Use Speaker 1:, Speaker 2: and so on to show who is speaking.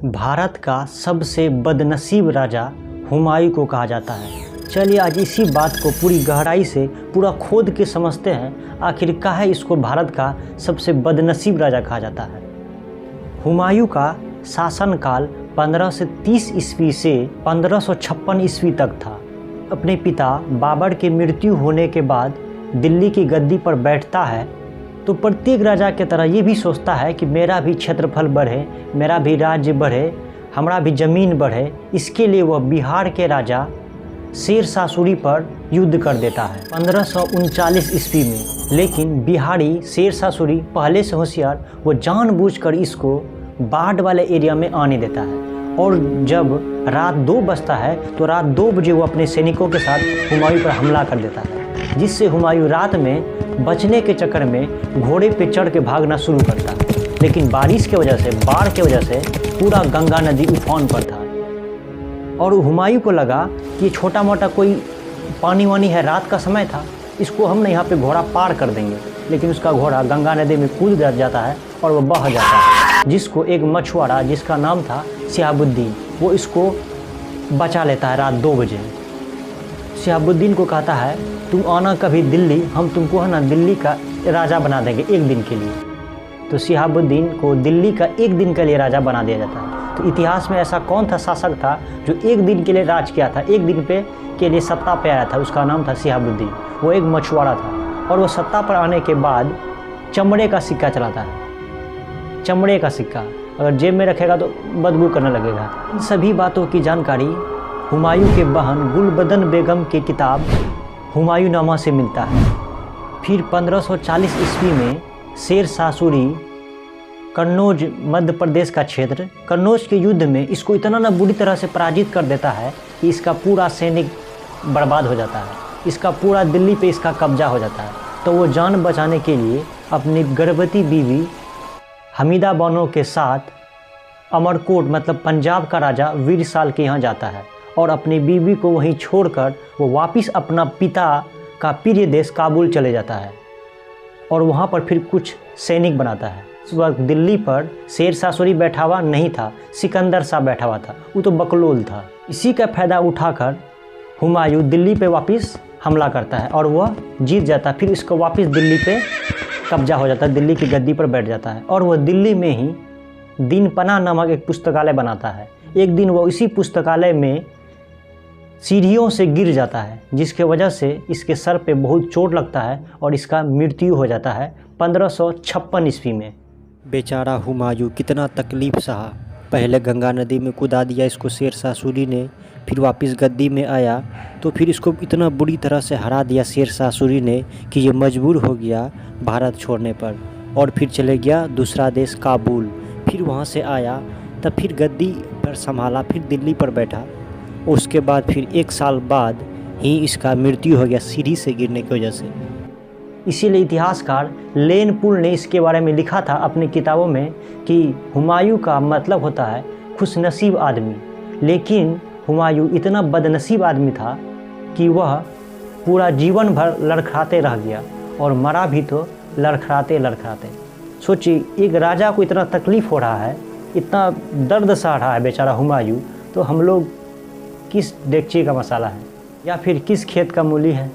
Speaker 1: भारत का सबसे बदनसीब राजा हुमायूं को कहा जाता है। चलिए आज इसी बात को पूरी गहराई से पूरा खोद के समझते हैं, आखिर काहे इसको भारत का सबसे बदनसीब राजा कहा जाता है। हुमायूं का शासनकाल 1530 ईस्वी से 1556 ईस्वी तक था। अपने पिता बाबर की मृत्यु होने के बाद दिल्ली की गद्दी पर बैठता है तो प्रत्येक राजा की तरह ये भी सोचता है कि मेरा भी क्षेत्रफल बढ़े, मेरा भी राज्य बढ़े, हमारा भी ज़मीन बढ़े। इसके लिए वह बिहार के राजा शेर शाह सूरी पर युद्ध कर देता है 1539 ईस्वी में। लेकिन बिहारी शेर शाह सूरी पहले से होशियार, वो जानबूझकर इसको बाढ़ वाले एरिया में आने देता है। और जब रात 2 बजता है तो रात 2 बजे वो अपने सैनिकों के साथ हुमायूं पर हमला कर देता है, जिससे हुमायूं रात में बचने के चक्कर में घोड़े पे चढ़ के भागना शुरू करता है। लेकिन बारिश की वजह से, बाढ़ की वजह से पूरा गंगा नदी उफान पर था और हुमायूं को लगा कि छोटा मोटा कोई पानी वानी है, रात का समय था, इसको हम यहाँ पे घोड़ा पार कर देंगे। लेकिन उसका घोड़ा गंगा नदी में कूद जाता है और वो बह जाता है, जिसको एक मछुआरा जिसका नाम था शिहाबुद्दीन, वो इसको बचा लेता है रात 2 बजे। शिहाबुद्दीन को कहता है तुम आना कभी दिल्ली, हम तुमको है ना दिल्ली का राजा बना देंगे 1 दिन के लिए। तो शिहाबुद्दीन को दिल्ली का 1 दिन के लिए राजा बना दिया जाता है। तो इतिहास में ऐसा कौन था शासक था जो 1 दिन के लिए राज किया था, 1 दिन के लिए सत्ता पे आया था? उसका नाम था शिहाबुद्दीन। वो एक मछुआरा था और वो सत्ता पर आने के बाद चमड़े का सिक्का चलाता है। चमड़े का सिक्का अगर जेब में रखेगा तो बदबू करने लगेगा। इन सभी बातों की जानकारी हुमायूं के बहन गुलबदन बेगम की किताब हुमायूंनामा से मिलता है। फिर 1540 ईस्वी में शेर शाह सूरी कन्नौज मध्य प्रदेश का क्षेत्र, कन्नौज के युद्ध में इसको इतना ना बुरी तरह से पराजित कर देता है कि इसका पूरा सैनिक बर्बाद हो जाता है, इसका पूरा दिल्ली पे इसका कब्जा हो जाता है। तो वो जान बचाने के लिए अपनी गर्भवती बीवी हमीदा बानो के साथ अमरकोट मतलब पंजाब का राजा वीरसाल के यहाँ जाता है और अपनी बीवी को वहीं छोड़कर वो वापस अपना पिता का प्रिय देश काबुल चले जाता है और वहाँ पर फिर कुछ सैनिक बनाता है। इस वक्त दिल्ली पर शेर शाह सूरी बैठा हुआ नहीं था, सिकंदर शाह बैठा हुआ था, वो तो बकलोल था। इसी का फ़ायदा उठाकर हुमायूं दिल्ली पे वापस हमला करता है और वह जीत जाता है। फिर इसको वापस दिल्ली पे कब्जा हो जाता है, दिल्ली की गद्दी पर बैठ जाता है और वह दिल्ली में ही दीन पनाह नामक एक पुस्तकालय बनाता है। एक दिन वो इसी पुस्तकालय में सीढ़ियों से गिर जाता है, जिसके वजह से इसके सर पे बहुत चोट लगता है और इसका मृत्यु हो जाता है 1556 ईस्वी में। बेचारा हुमायूं कितना तकलीफ़ सहा। पहले गंगा नदी में कूदा दिया इसको शेर शाह सूरी ने, फिर वापस गद्दी में आया तो फिर इसको इतना बुरी तरह से हरा दिया शेर शाह सूरी ने कि ये मजबूर हो गया भारत छोड़ने पर और फिर चले गया दूसरा देश काबुल। फिर वहाँ से आया तब फिर गद्दी पर संभाला, फिर दिल्ली पर बैठा। उसके बाद फिर 1 साल बाद ही इसका मृत्यु हो गया सीढ़ी से गिरने की वजह से। इसीलिए इतिहासकार लेन पुल ने इसके बारे में लिखा था अपनी किताबों में कि हुमायूं का मतलब होता है खुशनसीब आदमी। लेकिन हुमायूं इतना बदनसीब आदमी था कि वह पूरा जीवन भर लड़खड़ाते रह गया और मरा भी तो लड़खड़ाते लड़खड़ाते। सोचिए एक राजा को इतना तकलीफ़ हो रहा है, इतना दर्द सह रहा है बेचारा हुमायूं, तो हम लोग किस डेगची का मसाला है या फिर किस खेत का मूली है।